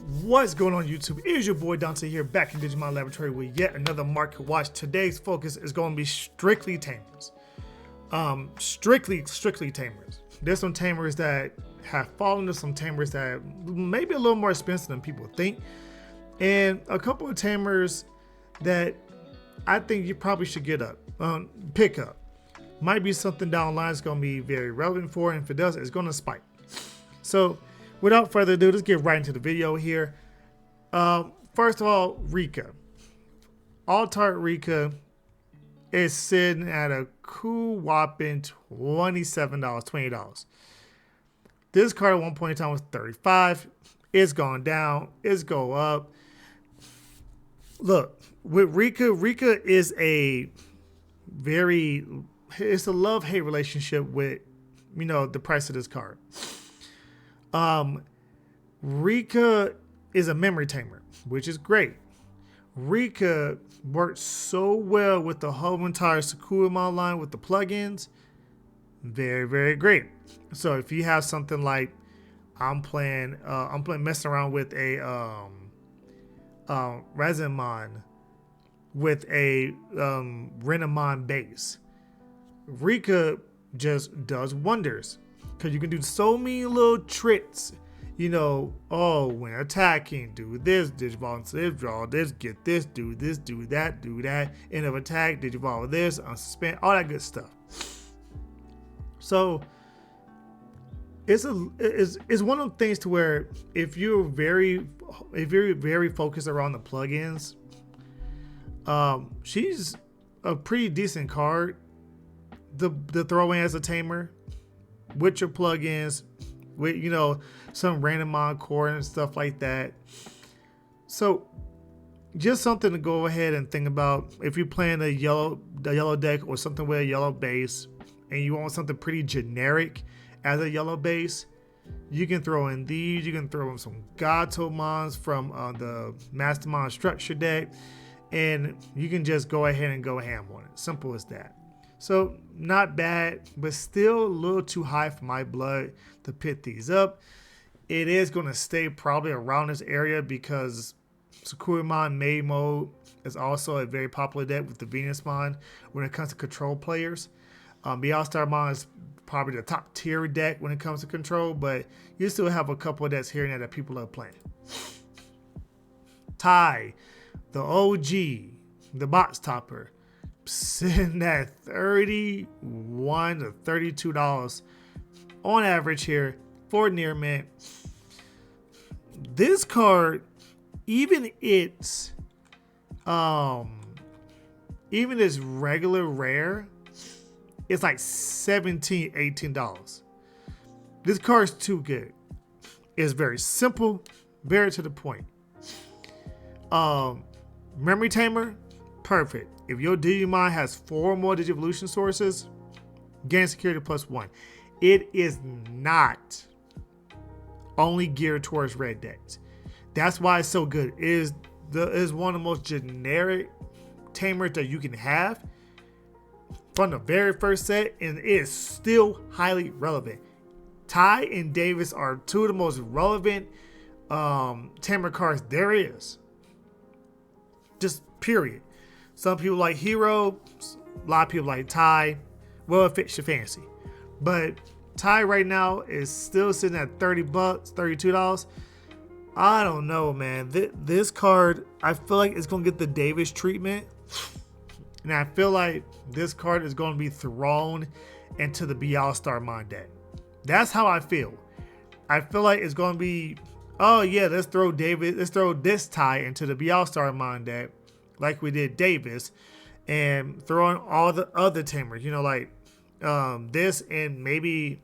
What's going on YouTube? It is your boy Dante here, back in Digimon Laboratory with yet another market watch. Today's focus is going to be strictly Tamers. Strictly Tamers. There's some Tamers that have fallen to some Tamers that may be a little more expensive than people think. And a couple of Tamers that I think you probably should pick up. Might be something down the line that's going to be very relevant for, and if it does, it's going to spike. So without further ado, let's get right into the video here. First of all, Rika. Alt-Art Rika is sitting at a cool whopping $27, $20. This card at one point in time was $35. It's gone down. It's go up. Look, with Rika is it's a love-hate relationship with, the price of this card. Rika is a memory tamer, which is great. Rika works so well with the whole entire Sakuramon line with the plugins. Very, very great. So if you have something like I'm messing around with a Resinmon with a Renamon base, Rika just does wonders because you can do so many little tricks. When attacking, do this, digivolve, this, draw this, get this, do that, end of attack, digivolve this, unsuspend, all that good stuff. So it's one of the things to where if you're very focused around the plugins, she's a pretty decent card to throw in as a tamer with your plugins, with some random encore and stuff like that. So just something to go ahead and think about if you're playing the yellow deck or something with a yellow base and you want something pretty generic as a yellow base. You can throw in these. You can throw in some Gatomons from the Mastermon structure deck, and you can just go ahead and go ham on it. Simple as that. So not bad, but still a little too high for my blood to pick these up. It is going to stay probably around this area because Sakuramon Maid Mode is also a very popular deck with the Venusmon when it comes to control players. The All-Starmon is probably the top tier deck when it comes to control, but you still have a couple of decks here and there that people are playing. Tai, the OG, the box topper, sitting at $31 to $32 on average here for near mint. This card, even its regular rare, it's like $17, $18. This card's too good. It's very simple, very to the point. Memory tamer, perfect. If your Digimon has 4 more Digivolution sources, gain security +1. It is not only geared towards red decks. That's why it's so good. It is one of the most generic tamers that you can have from the very first set, and it is still highly relevant. Tai and Davis are 2 of the most relevant tamer cards there is. Just period. Some people like Hero, a lot of people like Tai. Well, it fits your fancy. But Tai right now is still sitting at $30, $32. I don't know, man. This card, I feel like it's going to get the Davis treatment. And I feel like this card is going to be thrown into the All-Starmon deck. That's how I feel. I feel like it's going to be, oh yeah, let's throw this Tai into the All-Starmon deck like we did Davis, and throw in all the other tamers, like this and maybe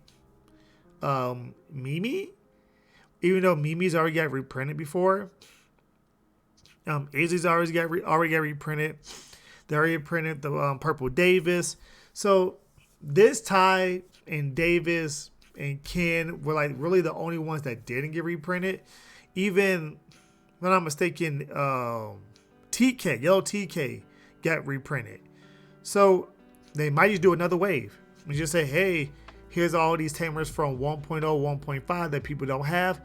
Mimi, even though Mimi's already got reprinted before. Izzy's already got reprinted. They already printed the purple Davis. So this Tai and Davis and Ken were like really the only ones that didn't get reprinted. Even, if I'm not mistaken, TK, yellow TK got reprinted. So they might just do another wave and just say, hey, here's all these tamers from 1.0, 1.5 that people don't have.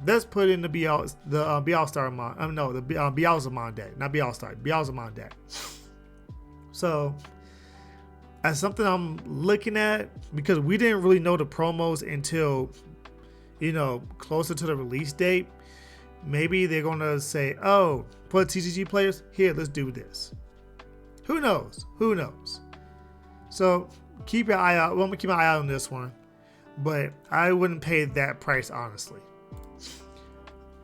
let's put in the Bialstar no, the Bialzamon deck, not Bialstar, Bialzamon deck. So as something I'm looking at, because we didn't really know the promos until, you know, closer to the release date. Maybe they're gonna say, oh, for TCG players, here, let's do this. Who knows? Who knows? So keep your eye out. Well, I'm gonna keep my eye out on this one, but I wouldn't pay that price, honestly.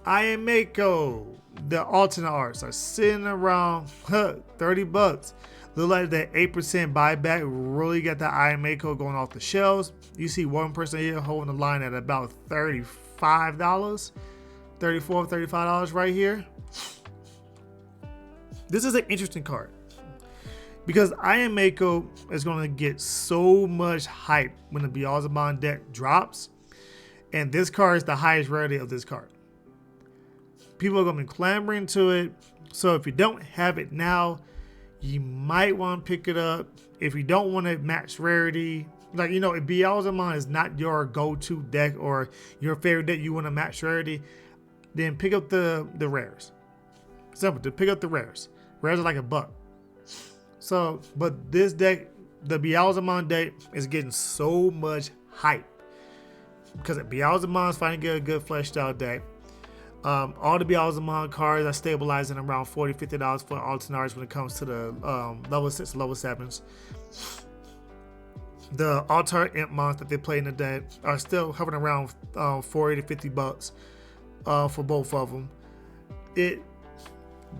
Iron Mako, the alternate arts are sitting around $30. Look like that 8% buyback really got the Iron Mako going off the shelves. You see one person here holding the line at about $35, $34, $35 right here. This is an interesting card because Iron Mako is going to get so much hype when the Bialzamon deck drops, and this card is the highest rarity of this card. People are going to be clamoring to it, so if you don't have it now, you might want to pick it up. If you don't want to match rarity, like, you know, if Bialzamon is not your go-to deck or your favorite deck you want to match rarity, then pick up the rares. Simple, to pick up the rares. Rares are like $1. So, but this deck, the Bialzamon deck, is getting so much hype because Bialzamon is finally getting a good fleshed out deck. All the Bialzamon cards are stabilizing around $40, $50 for alternate when it comes to the level 6, level 7s. The alternate imp mons that they play in the deck are still hovering around $40 to $50 for both of them.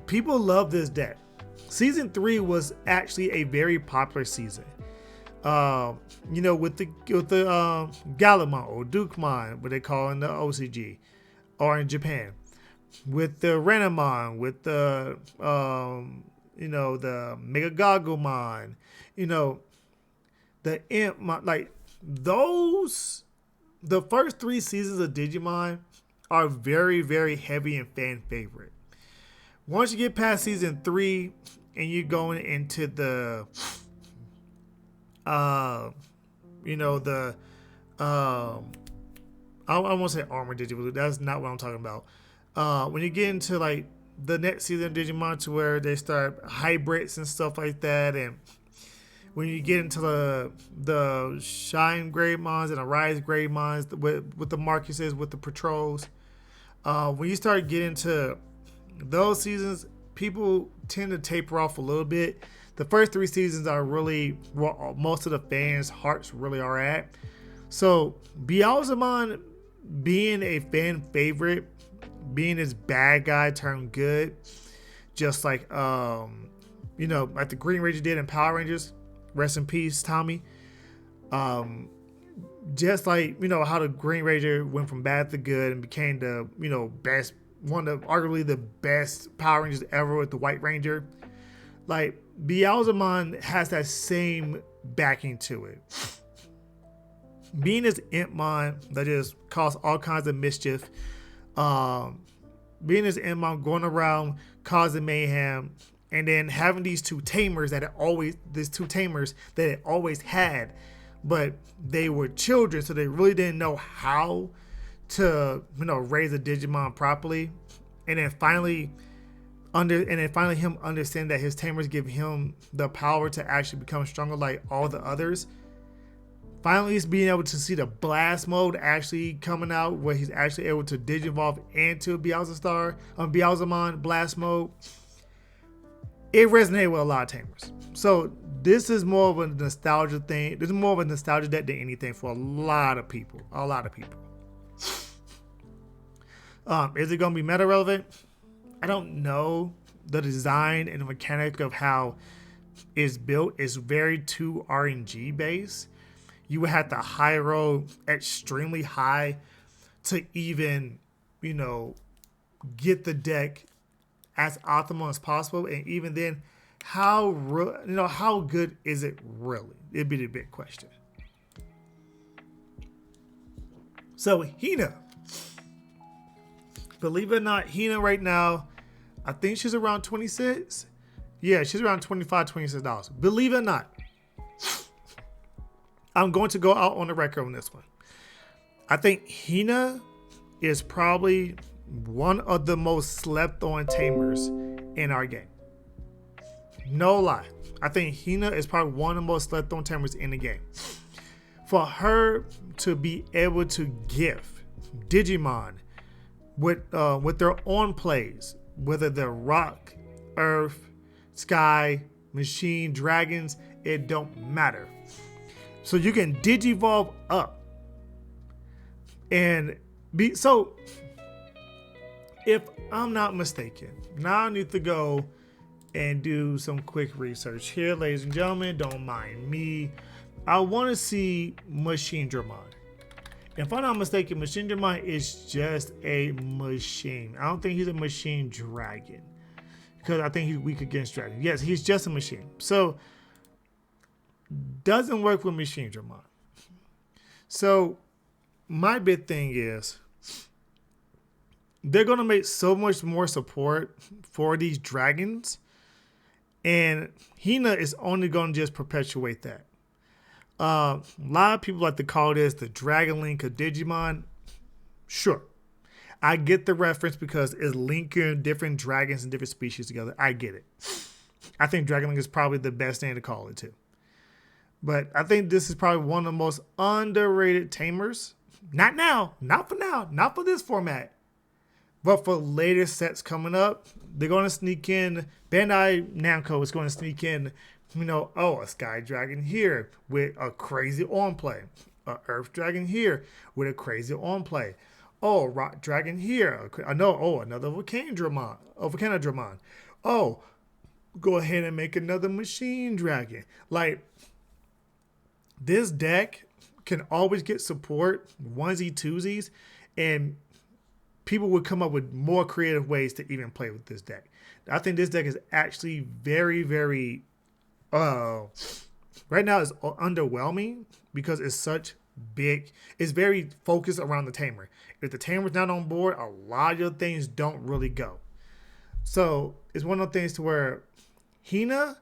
People love this deck. Season 3 was actually a very popular season. You know, with the Galamon or Dukemon, what they call in the OCG, or in Japan, with the Renamon, with the you know, the Megagagumon, you know, the Imp, like those. The first 3 seasons of Digimon are very, very heavy and fan favorite. Once you get past season 3 and you're going into the you know, the I won't say armor Digimon. That's not what I'm talking about. When you get into like the next season of Digimon, to where they start hybrids and stuff like that, and when you get into the Shine Greymons and the Rise Greymons with the Marcuses, with the Patrols, when you start getting to those seasons, people tend to taper off a little bit. The first 3 seasons are really what most of the fans' hearts really are at. So Bialzamon being a fan favorite, being this bad guy turned good, just like you know, like the Green Ranger did in Power Rangers. Rest in peace, Tommy. Just like, you know, how the Green Ranger went from bad to good and became the, you know, best, one of arguably the best Power Rangers ever with the White Ranger. Like, Bialzamon has that same backing to it. Being this Impmon that just causes all kinds of mischief, being this Impmon going around causing mayhem, and then having these 2 Tamers that it always had, but they were children, so they really didn't know how to, you know, raise a Digimon properly. And then finally him understanding that his Tamers give him the power to actually become stronger like all the others. Finally, he's being able to see the blast mode actually coming out, where he's actually able to digivolve into Bialzamon blast mode. It resonated with a lot of Tamers. So this is more of a nostalgia thing. This is more of a nostalgia deck than anything for a lot of people. A lot of people. Is it going to be meta relevant? I don't know. The design and the mechanic of how it's built is very too RNG based. You would have to high roll extremely high to even, you know, get the deck as optimal as possible. And even then, how good is it really? It'd be the big question. So Hina, believe it or not, Hina right now, I think she's around 26. Yeah, she's around $25, $26. Believe it or not, I'm going to go out on the record on this one. I think Hina is probably one of the most slept on Tamers in our game. No lie. I think Hina is probably one of the most slept on Tamers in the game. For her to be able to gift Digimon with their own plays, whether they're rock, earth, sky, machine, dragons, it don't matter. So you can digivolve up and be so. If I'm not mistaken, now I need to go and do some quick research here, ladies and gentlemen. Don't mind me. I want to see Machine Dramon. If I'm not mistaken, Machine Dramon is just a machine. I don't think he's a machine dragon, because I think he's weak against dragon. Yes, he's just a machine. So doesn't work with Machine Dramon. So my big thing is they're going to make so much more support for these dragons, and Hina is only going to just perpetuate that. A lot of people like to call this the Dragon Link of Digimon. Sure. I get the reference because it's linking different dragons and different species together. I get it. I think Dragon Link is probably the best name to call it too. But I think this is probably one of the most underrated Tamers. Not now. Not for now. Not for this format. But for later sets coming up, they're going to sneak in. Bandai Namco is going to sneak in, a Sky Dragon here with a crazy on play. A Earth Dragon here with a crazy on play. Oh, Rock Dragon here. Another Volcano Dramon. Oh, go ahead and make another Machine Dragon. Like, this deck can always get support, onesie, twosies, and people would come up with more creative ways to even play with this deck. I think this deck is actually very, very, right now it's underwhelming because it's very focused around the Tamer. If the Tamer's not on board, a lot of things don't really go. So it's one of those things to where Hina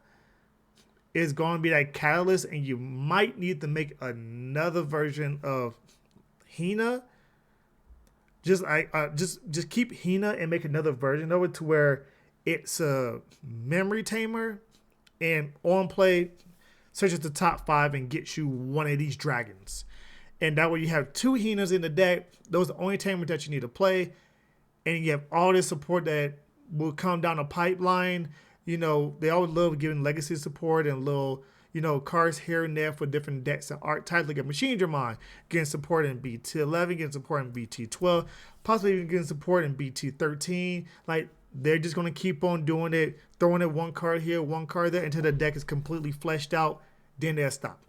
is going to be that catalyst, and you might need to make another version of Hina. Just keep Hina and make another version of it to where it's a memory tamer, and on play searches the top 5 and gets you one of these dragons. And that way you have 2 Hinas in the deck. Those are the only tamers that you need to play. And you have all this support that will come down the pipeline. They always love giving legacy support and little, cards here and there for different decks and archetypes. Like a Machine Dramon getting support in BT11, getting support in BT12, possibly even getting support in BT13. Like, they're just going to keep on doing it, throwing it one card here, one card there, until the deck is completely fleshed out. Then they'll stop.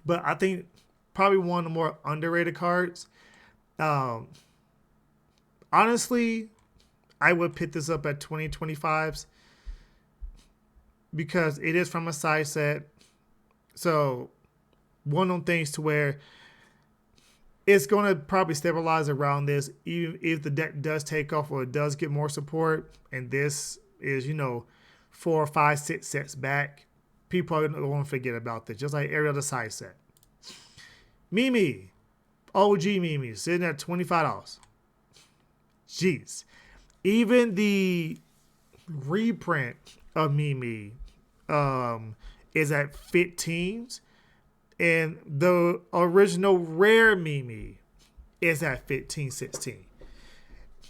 But I think probably one of the more underrated cards. Honestly, I would pick this up at 2025s because it is from a side set. So one of them things to where it's going to probably stabilize around this, even if the deck does take off or it does get more support. And this is, 4, 5, 6 sets back. People are going to forget about this, just like every other side set. Mimi, OG Mimi, sitting at $25. Jeez. Even the reprint of Mimi is at 15s. And the original rare Mimi is at 15, 16.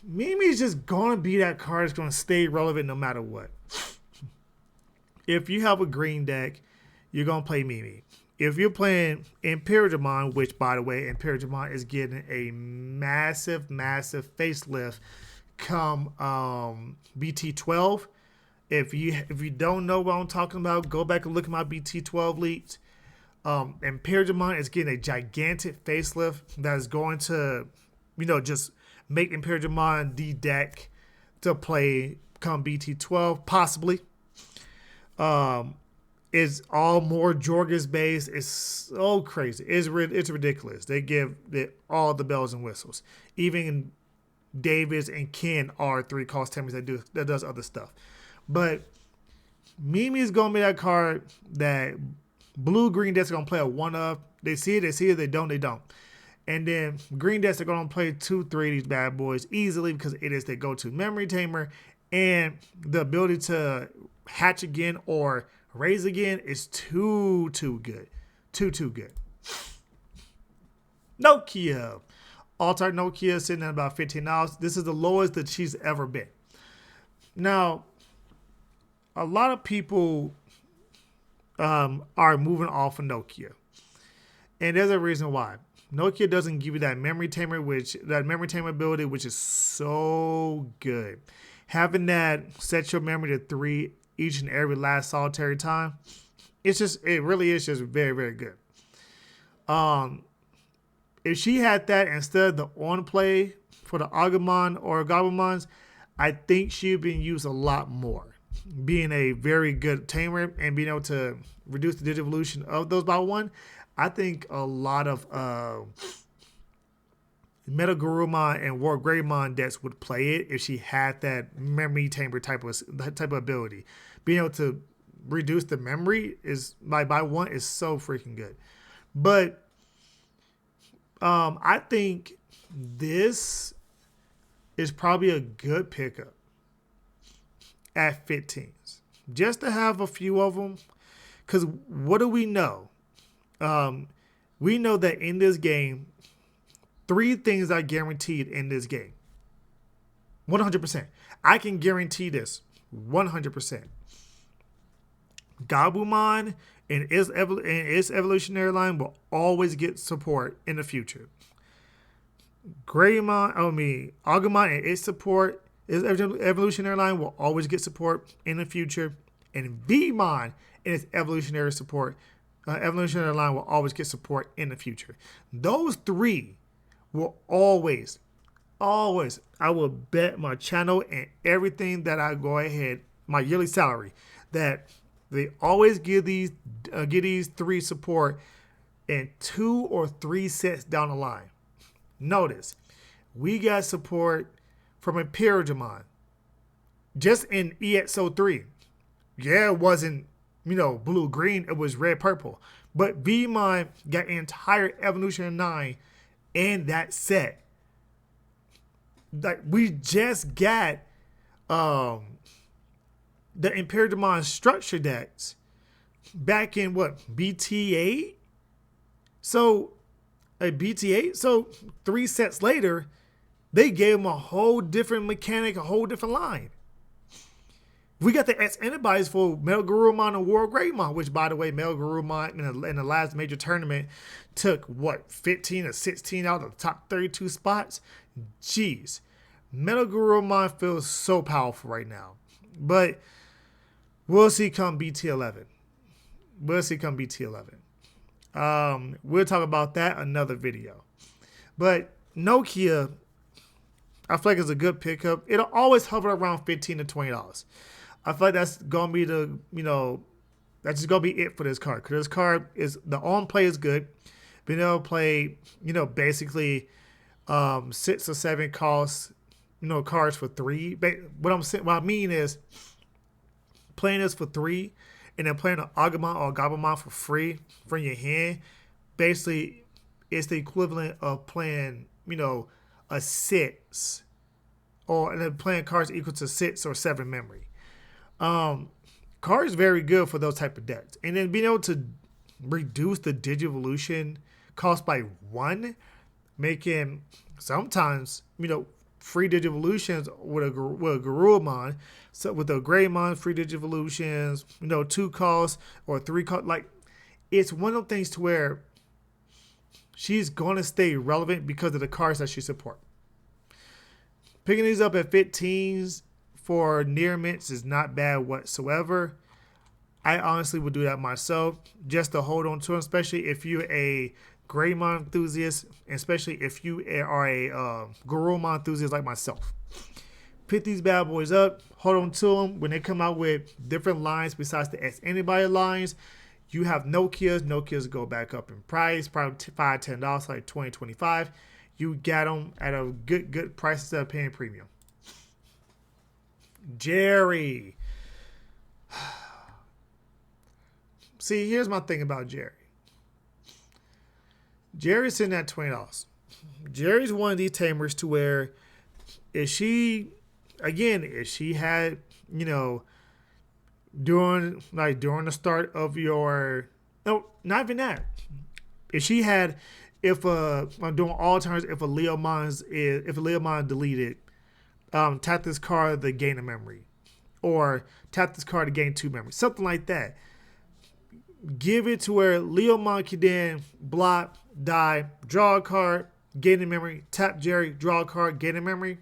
Mimi is just going to be that card that's going to stay relevant no matter what. If you have a green deck, you're going to play Mimi. If you're playing Imperial Dramon, which, by the way, Imperial Dramon is getting a massive, massive facelift come BT12. If you don't know what I'm talking about, go back and look at my BT12 leaks. Imperial Dramon is getting a gigantic facelift that is going to, just make Imperial Dramon the deck to play come BT12, possibly. It's all more Jorgus based. It's so crazy. It's ridiculous. They give it all the bells and whistles. Even Davis and Ken are 3 cost Tamers that does other stuff. But Mimi is going to be that card that blue-green decks are going to play a one-up. They see it, they don't. And then Green Desk are going to play 2-3 of these bad boys easily because it is their go-to memory tamer. And the ability to hatch again or raise again is too good. Too good. Nokia. Altar Nokia sitting at about $15. This is the lowest that she's ever been. Now, a lot of people are moving off of Nokia. And there's a reason why. Nokia doesn't give you that memory tamer ability, which is so good. Having that set your memory to 3 each and every last solitary time, it really is just very, very good. If she had that instead of the on play for the Agumon or Gabumons, I think she'd been used a lot more. Being a very good tamer and being able to reduce the digivolution of those by 1, I think a lot of Metal Garurumon and War Greymon decks would play it if she had that memory tamer type of ability. Being able to reduce the memory is by 1 is so freaking good. But I think this is probably a good pickup at 15s. Just to have a few of them. Because what do we know? We know that in this game, 3 things are guaranteed in this game. 100%. I can guarantee this 100%. Gabumon and its evolutionary line will always get support in the future. Agumon and its evolutionary line will always get support in the future. And Vmon and its evolutionary line will always get support in the future. Those 3 will always, I will bet my channel and everything that I go ahead, my yearly salary, that they always give these 3 support in 2 or 3 sets down the line. Notice, we got support from Imperiumon just in EXO3. Yeah, it wasn't, blue-green. It was red-purple. But Vmon got an entire Evolution 9 in that set. Like, we just got the Imperiumon structure decks back in BT8? So, BT8? So, 3 sets later, they gave them a whole different mechanic, a whole different line. We got the X antibodies for Metal Garurumon and War Greymon, which, by the way, Metal Garurumon in the last major tournament took, 15 or 16 out of the top 32 spots? Jeez. Metal Garurumon feels so powerful right now. But we'll see come BT11. We'll talk about that another video. But Nokia, I feel like it's a good pickup. It'll always hover around $15 to $20. I feel like that's gonna be that's just gonna be it for this card. Because this card is the on play is good. Being able to play, basically 6 or 7 costs, cards for 3. What I mean is playing this for 3 and then playing an Agumon or Gabumon for free from your hand. Basically, it's the equivalent of playing, a 6 and then playing cards equal to 6 or 7 memory. Card is very good for those type of decks. And then being able to reduce the Digivolution cost by 1, making sometimes, free Digivolutions with a Garurumon. So with a Greymon, free Digivolutions, 2 costs or 3 costs. Like, it's one of those things to where she's going to stay relevant because of the cards that she supports. Picking these up at 15s for near mints is not bad whatsoever. I honestly would do that myself just to hold on to them, especially if you're a Greymon enthusiast, especially if you are a Garurumon enthusiast like myself. Pick these bad boys up, hold on to them. When they come out with different lines besides the X antibody lines, you have Nokias. Nokias go back up in price, probably $5, $10, like $20, $25. You got them at a good price instead of paying premium. Jerry. See, here's my thing about Jerry. Jerry's sitting at $20. Jerry's one of these tamers to where if she, again, if she had, you know, during the start of your, no, not even that. If she had, if I'm doing all turns, if a Leomon deleted, tap this card to gain a memory, or tap this card to gain 2 memories, something like that. Give it to where Leomon can then block, die, draw a card, gain a memory, tap Jerry, draw a card, gain a memory.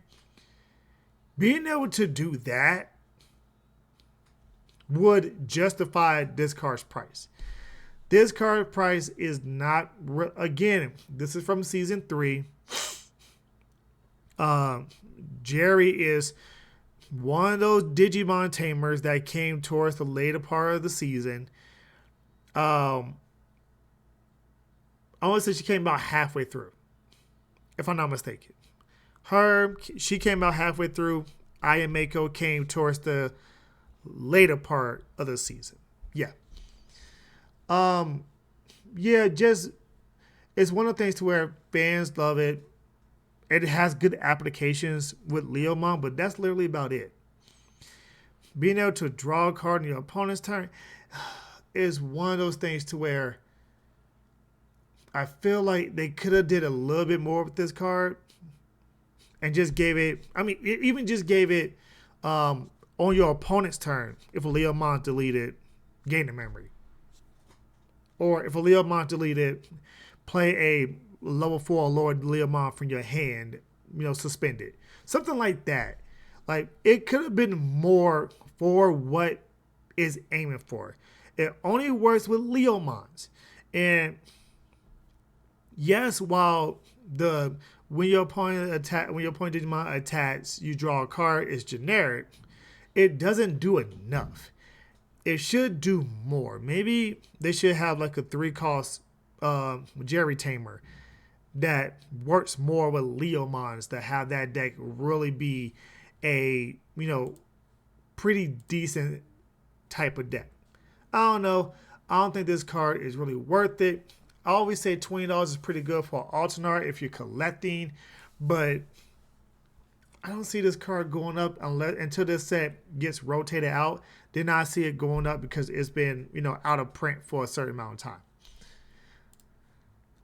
Being able to do that would justify this card's price. This card price is not, again, this is from season 3. Jerry is one of those Digimon tamers that came towards the later part of the season. I want to say she came about halfway through, if I'm not mistaken. She came out halfway through. Ayameko came towards the later part of the season. Yeah. Yeah, just it's one of the things to where fans love it. It has good applications with Leomon, but that's literally about it. Being able to draw a card in your opponent's turn is one of those things to where I feel like they could have did a little bit more with this card and just gave it, I mean, it even just gave it on your opponent's turn if a Leomon deleted, gain a memory. Or if a Leomon deleted, play a level 4 or lower Leomon from your hand, suspended. Something like that. Like, it could have been more for what is aiming for. It only works with Leomons. And yes, while when your opponent Digimon attacks, you draw a card is generic, it doesn't do enough. It should do more. Maybe they should have like a 3-cost Jerry Tamer that works more with Leomons that have that deck really be a, pretty decent type of deck. I don't know. I don't think this card is really worth it. I always say $20 is pretty good for an alternate art if you're collecting, but I don't see this card going up until this set gets rotated out. Then I see it going up because it's been, out of print for a certain amount of time.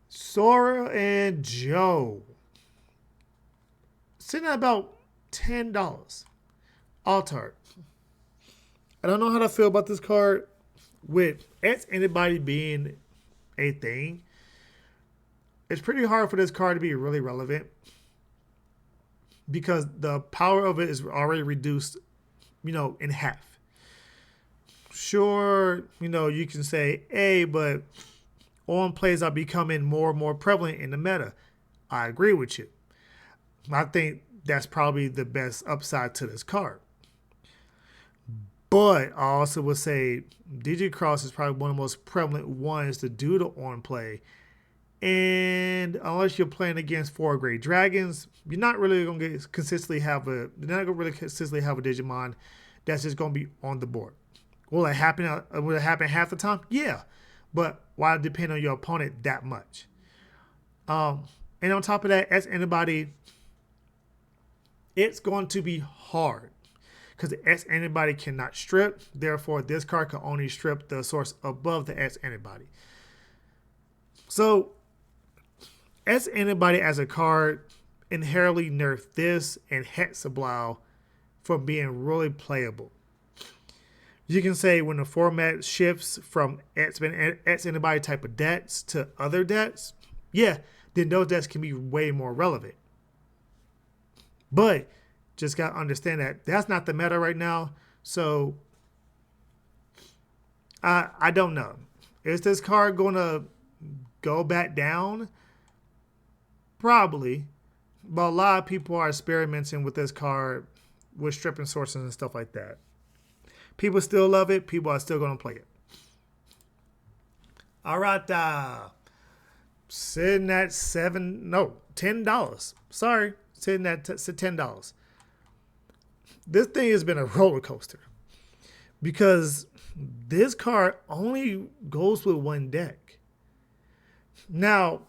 Sora and Joe. Sitting at about $10. Alt art. I don't know how to feel about this card with Ask Anybody being a thing. It's pretty hard for this card to be really relevant because the power of it is already reduced, in half. Sure, you can say, hey, but on plays are becoming more and more prevalent in the meta. I agree with you. I think that's probably the best upside to this card. But I also would say Digicross is probably one of the most prevalent ones to do the on play. And unless you're playing against 4 Great Dragons, you're not really going to consistently have a Digimon that's just going to be on the board. Will it happen half the time? Yeah. But why depend on your opponent that much? And on top of that, Ask Anybody, it's going to be hard because the Ask Anybody cannot strip. Therefore, this card can only strip the source above the Ask Anybody. So, Ask Anybody as a card inherently nerfed this and Hexablow from being really playable. You can say when the format shifts from Ask Anybody type of decks to other decks, yeah, then those decks can be way more relevant. But just got to understand that that's not the meta right now. So I don't know. Is this card going to go back down? Probably. But a lot of people are experimenting with this card with stripping sources and stuff like that. People still love it. People are still going to play it. All right. Sitting at $10. Sorry. Sitting at $10. This thing has been a roller coaster because this card only goes with one deck. Now,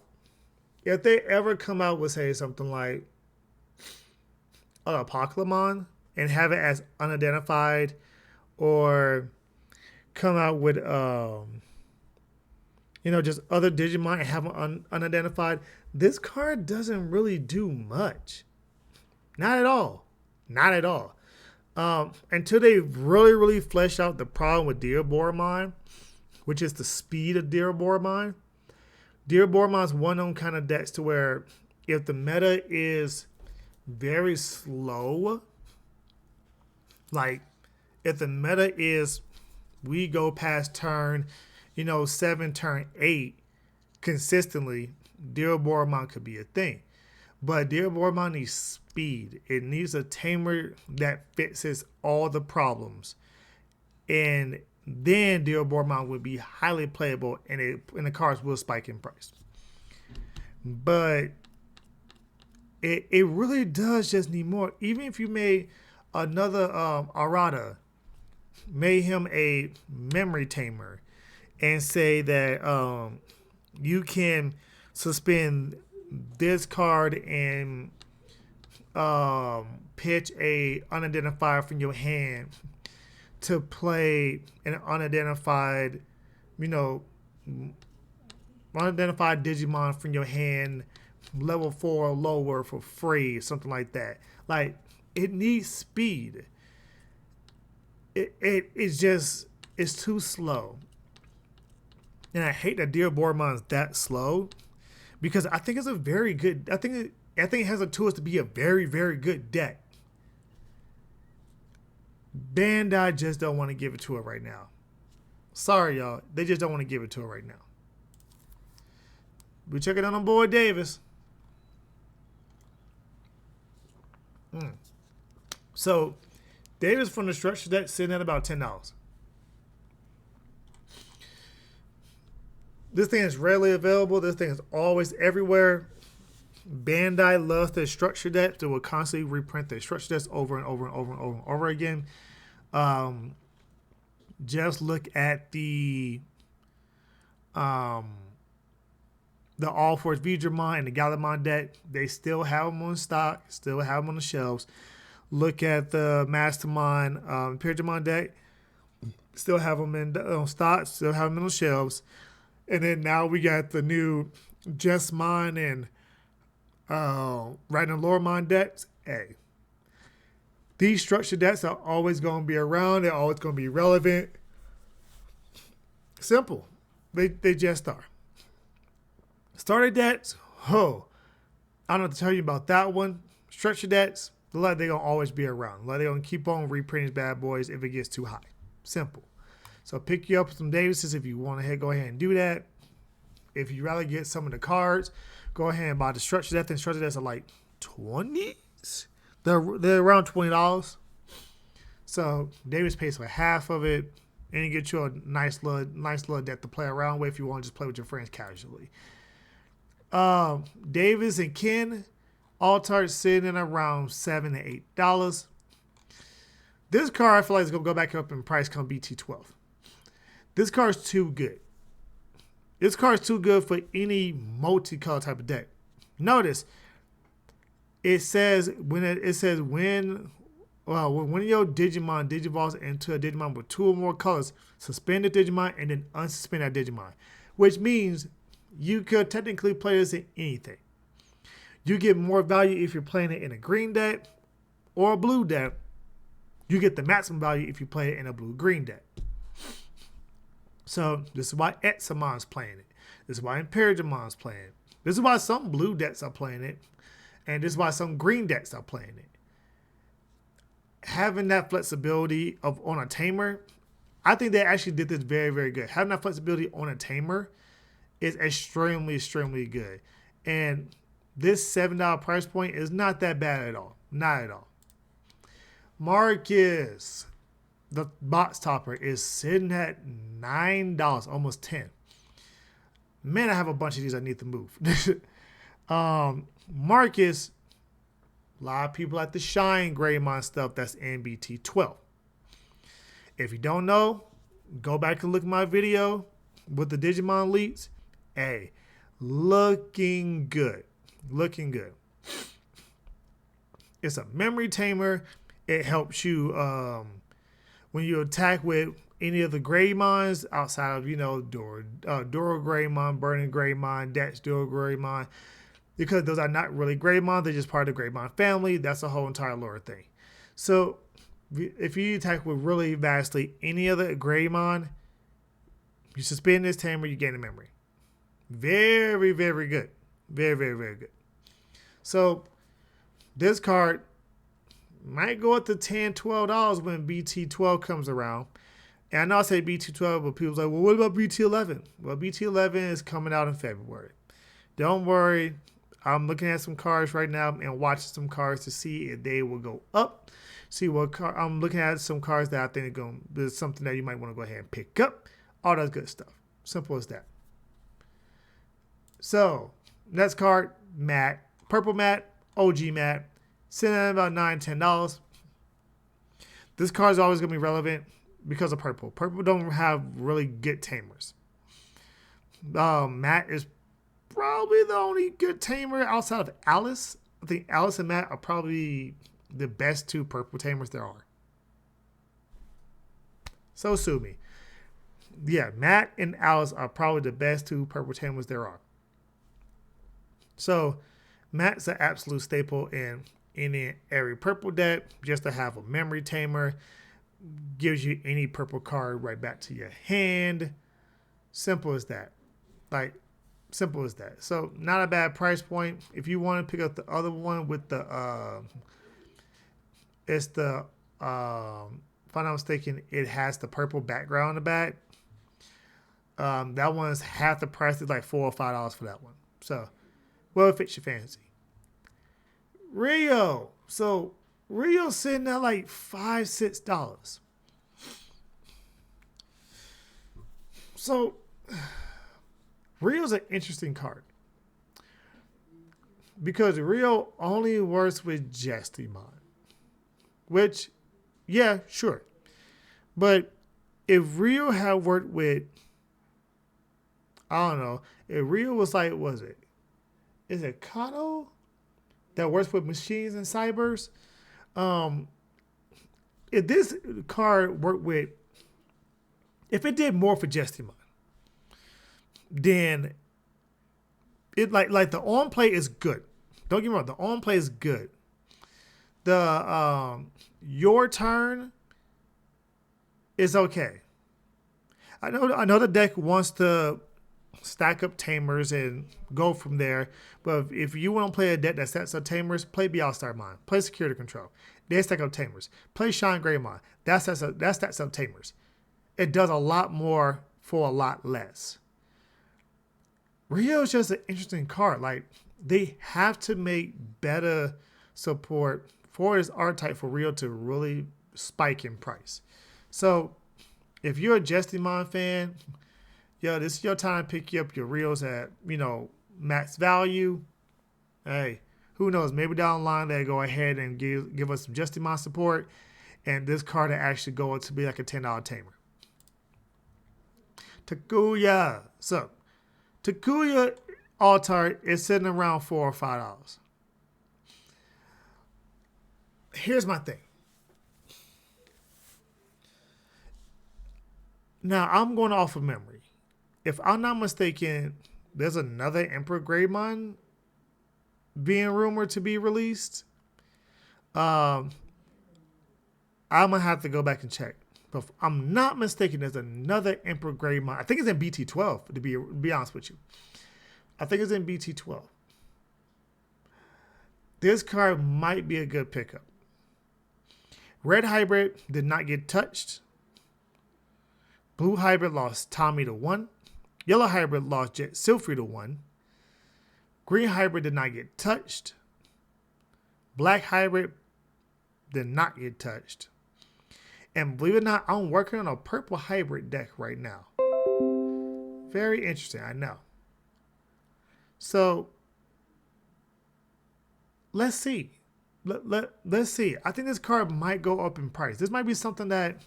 if they ever come out with, say, something like Apocalypse and have it as unidentified, or come out with just other Digimon and have them unidentified, this card doesn't really do much. Not at all. Not at all. Until they really flesh out the problem with Deoboromon, which is the speed of Deoboromon. Deoboromon's one of them kind of decks to where if the meta is very slow, like if the meta is we go past turn, 7, turn 8 consistently, Deoboromon could be a thing. But Deoboromon needs speed. It needs a tamer that fixes all the problems. And then Deoboromon would be highly playable and the cards will spike in price. But it really does just need more. Even if you made another Arata, made him a memory tamer, and say that you can suspend this card and pitch a unidentified from your hand to play an unidentified Digimon from your hand, level 4 or lower for free, something like that. Like, it needs speed. It's too slow. And I hate that Deoboromon's that slow, because I think it's a very good. I think it has the tools to be a very, very good deck. Bandai just don't want to give it to it right now. Sorry, y'all. They just don't want to give it to it right now. We check it out on boy Davis. So, Davis from the structure deck sitting at about $10. This thing is rarely available. This thing is always everywhere. Bandai loves their structure decks. They will constantly reprint their structure decks over and over and over and over and over again. Just look at the All Force Vidramon and the Galamon deck. They still have them on stock, still have them on the shelves. Look at the Mastermon Imperiumon deck. Still have them in stock, still have them on the shelves. And then now we got the new Jessmon and Ragnar Loremon decks. Hey, these structure decks are always going to be around. They're always going to be relevant. Simple. They just are. Starter decks, I don't know what to tell you about that one. Structure decks, they're going to always be around. They're going to keep on reprinting bad boys if it gets too high. Simple. So pick you up some Davises if you want to go ahead and do that. If you rather get some of the cards, go ahead and buy the structure decks. And structure decks are like 20s. They're around $20. So Davis pays for half of it, and you get you a nice little deck to play around with if you want to just play with your friends casually. Davis and Ken, all tarts sitting in around $7 to $8. This card I feel like is gonna go back up in price come BT12. This card's too good. This card's too good for any multicolor type of deck. Notice it says when one of your Digimon digivolves into a Digimon with 2 or more colors, suspend the Digimon and then unsuspend that Digimon, which means you could technically play this in anything. You get more value if you're playing it in a green deck or a blue deck. You get the maximum value if you play it in a blue-green deck. So this is why Etsumon's playing it. This is why Imperiumon's playing it. This is why some blue decks are playing it. And this is why some green decks are playing it. Having that flexibility on a tamer, I think they actually did this very, very good. Having that flexibility on a tamer is extremely, extremely good. And this $7 price point is not that bad at all. Not at all. Marcus, the box topper, is sitting at $9, almost $10. Man, I have a bunch of these I need to move. Marcus, a lot of people like the Shine Greymon stuff that's NBT 12. If you don't know, go back and look at my video with the Digimon leaks. Hey, looking good. Looking good. It's a memory tamer. It helps you when you attack with any of the Greymons outside of, Duro Greymon, Burning Greymon, Dex Duro Greymon, because those are not really Greymon. They're just part of the Greymon family. That's a whole entire lore thing. So if you attack with really vastly any other Greymon, you suspend this tamer, you gain a memory. Very, very good. Very, very, very good. So this card might go up to $10, $12 when BT12 comes around. And I know I say BT12, but people's like, well, what about BT11? Well, BT11 is coming out in February. Don't worry. I'm looking at some cards right now and watching some cards to see if they will go up. See what card I'm looking at, some cards that I think is something that you might want to go ahead and pick up. All that good stuff. Simple as that. So, next card, matte. Purple matte, OG matte. Sitting at about $9, $10. This card is always going to be relevant because of purple. Purple don't have really good tamers. Matte is probably the only good tamer outside of Alice. I think Alice and Matte are probably the best two purple tamers there are. So sue me. Yeah, Matte and Alice are probably the best two purple tamers there are. So Matte's an absolute staple in every purple deck, just to have a memory tamer. Gives you any purple card right back to your hand. Simple as that. Simple as that. So not a bad price point. If you want to pick up the other one with the it's the if I'm not mistaken, it has the purple background in the back. That one's half the price. It's like $4 or $5 for that one. So, well, it fits your fancy. Rio. So Rio's sitting at like $5, $6. So Rio's an interesting card because Rio only works with Jestimon, which, yeah, sure. But if Rio had worked with, I don't know, if Rio was like, is it Kano that works with machines and cybers? If this card worked with, if it did more for Jestimon, then it like the on play is good. Don't get me wrong, the on play is good. The your turn is okay. I know the deck wants to stack up Tamers and go from there, but if you want to play a deck that sets up Tamers, play Beostar Mine, play Security Control. They stack up Tamers. Play Shine Greymon. That stacks up Tamers. It does a lot more for a lot less. Rio is just an interesting card. Like, they have to make better support for his archetype for Rio to really spike in price. So, if you're a Jestimon fan, this is your time to pick you up your Rios at, max value. Hey, who knows? Maybe down the line they go ahead and give us some Jestimon support, and this card will actually go to be like a $10 tamer. Takuya. So, Takuya Altar is sitting around $4 or $5. Here's my thing. Now, I'm going off of memory. If I'm not mistaken, there's another Emperor Greymon being rumored to be released. I'm going to have to go back and check. But if I'm not mistaken, there's another Emperor Greymon. I think it's in BT12, to be honest with you. I think it's in BT12. This card might be a good pickup. Red Hybrid did not get touched. Blue Hybrid lost Tommy to 1. Yellow Hybrid lost Jet Silphy to 1. Green Hybrid did not get touched. Black Hybrid did not get touched. And believe it or not, I'm working on a purple hybrid deck right now. Very interesting, I know. So, let's see. Let's see. I think this card might go up in price. This might be something that,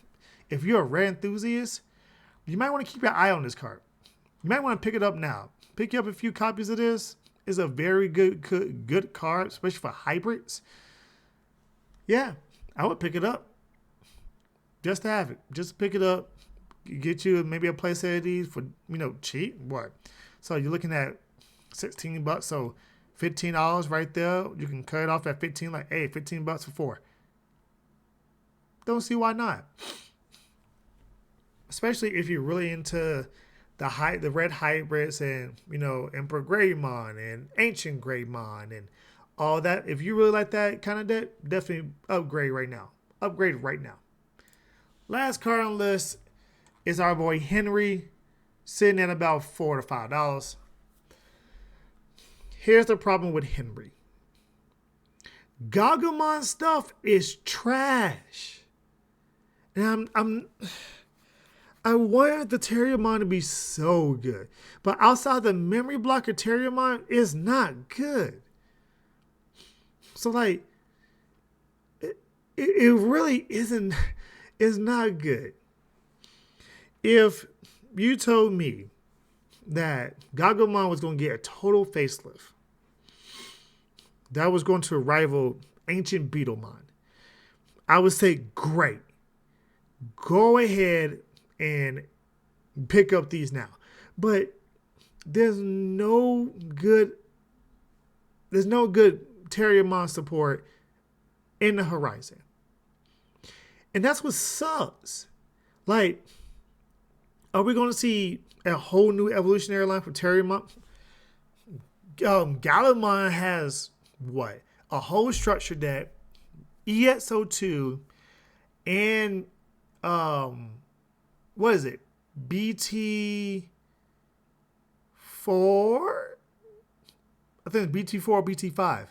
if you're a rare enthusiast, you might want to keep your eye on this card. You might want to pick it up now. pick you up a few copies of this. It's a very good card, especially for hybrids. Yeah, I would pick it up just to have it. Just pick it up, get you maybe a playset of these for cheap. What? So you're looking at $16. So $15 right there. You can cut it off at 15. Like, hey, $15 for 4. Don't see why not. Especially if you're really into the red hybrids and Emperor Greymon and Ancient Greymon and all that. If you really like that kind of deck, definitely upgrade right now. Upgrade right now. Last card on the list is our boy Henry, sitting at about $4 to $5. Here's the problem with Henry. Gagumon stuff is trash. And I wanted the Terriermon to be so good. But outside the memory blocker Terriermon is not good. So like it really isn't, it's not good. If you told me that Gagumon was going to get a total facelift that was going to rival Ancient Beetlemon, I would say great. Go ahead and pick up these now. But there's no good Terriermon support in the horizon. And that's what sucks. Like, are we going to see a whole new evolutionary line for Terriermon? Galamon has what? A whole structure that EXO2 and what is it? BT4? I think it's BT4 or BT5.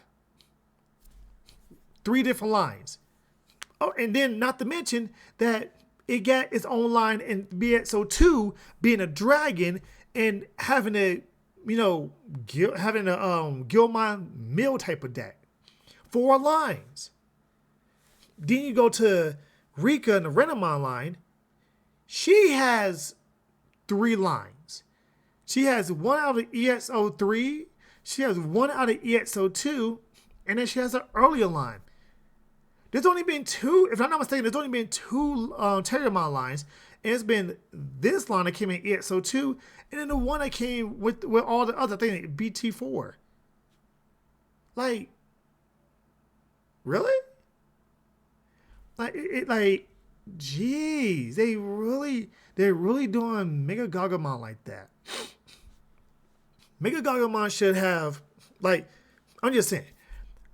3 different lines. Oh, and then not to mention that it got its own line in BXO2 being a dragon and having a Gilmon Mill type of deck. 4 lines. Then you go to Rika in the Renamon line. She has 3 lines. She has 1 out of EXO3. She has 1 out of EXO2. And then she has an earlier line. There's only been 2, if I'm not mistaken, there's only been 2 Terriermon lines. And it's been this line that came in EXO2. And then the one that came with all the other things, BT4. Like, really? Jeez, they're really doing Mega Gagumon like that. Mega Gagumon should have, like, I'm just saying,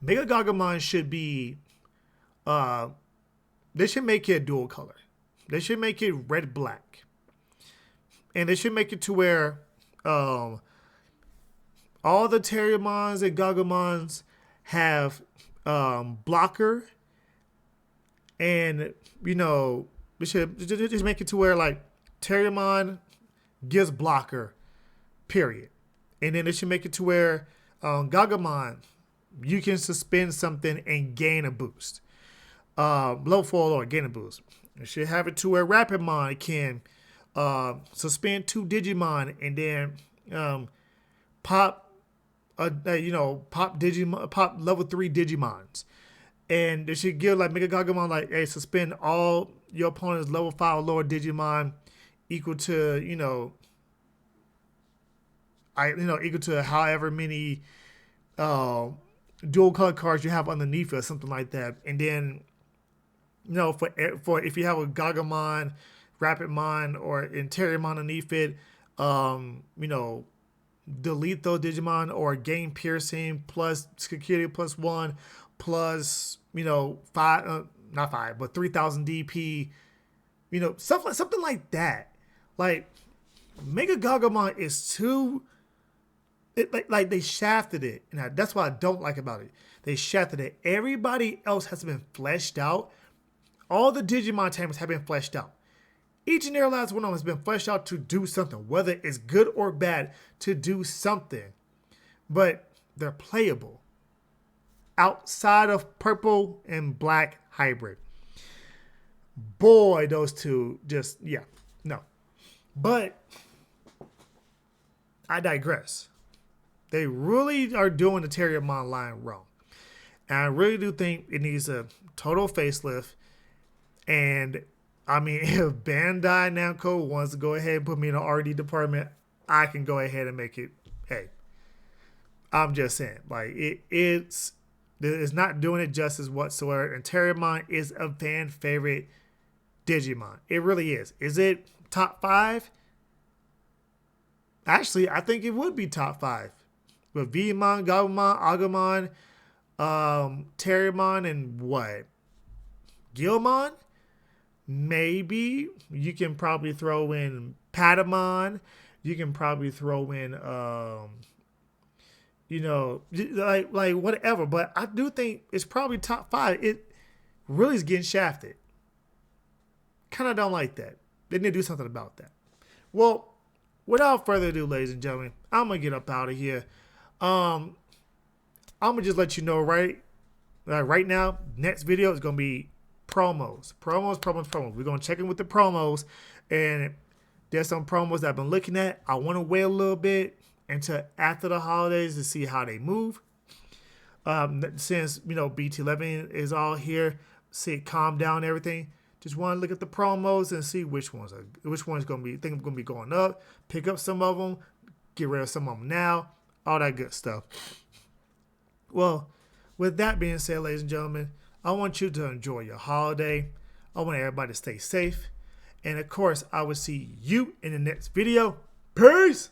Mega Gagumon should be, they should make it dual color. They should make it red-black. And they should make it to where all the Terriermons and Gagumons have blocker. And, they should just make it to where, like, Terriermon gives blocker, period. And then they should make it to where Gagumon, you can suspend something and gain a boost. Low foil or gain a boost. They should have it to where Rapidmon can suspend 2 Digimon and then pop level 3 Digimons. And they should give like Mega Gagumon like, hey, suspend all your opponent's level 5 or lower Digimon equal to, equal to however many dual color cards you have underneath it or something like that. And then, for if you have a Gagumon, Rapidmon, or Terriermon underneath it, delete those Digimon or gain piercing plus security +1 plus 5 not 5 but 3000 DP, something like that. Like, Mega Gagumon is too like they shafted it, and that's what I don't like about it. They shafted it. Everybody else has been fleshed out. All the Digimon Tamers have been fleshed out. Each and every last one of them has been fleshed out to do something, whether it's good or bad, to do something. But they're playable. Outside of purple and black hybrid. Boy, those two just, no. But I digress. They really are doing the Terriermon line wrong. And I really do think it needs a total facelift. And I mean, if Bandai Namco wants to go ahead and put me in the R&D department, I can go ahead and make it. Hey, I'm just saying, like it's not doing it justice whatsoever. And Terriermon is a fan favorite Digimon. It really is. Is it top 5? Actually, I think it would be top 5 with Vmon, Gabumon, Agumon, Terriermon, and what? Gilmon? Maybe you can probably throw in Patamon. You can probably throw in, like whatever. But I do think it's probably top 5. It really is getting shafted. Kind of don't like that. They need to do something about that. Well, without further ado, ladies and gentlemen, I'm gonna get up out of here. I'm gonna just let you know right now. Next video is gonna be promos. We're gonna check in with the promos, and there's some promos that I've been looking at. I want to wait a little bit until after the holidays to see how they move. Since BT11 is all here, see it calm down everything. Just want to look at the promos and see which one's gonna be. Think I'm gonna be going up. Pick up some of them, get rid of some of them now. All that good stuff. Well, with that being said, ladies and gentlemen, I want you to enjoy your holiday. I want everybody to stay safe. And of course, I will see you in the next video. Peace!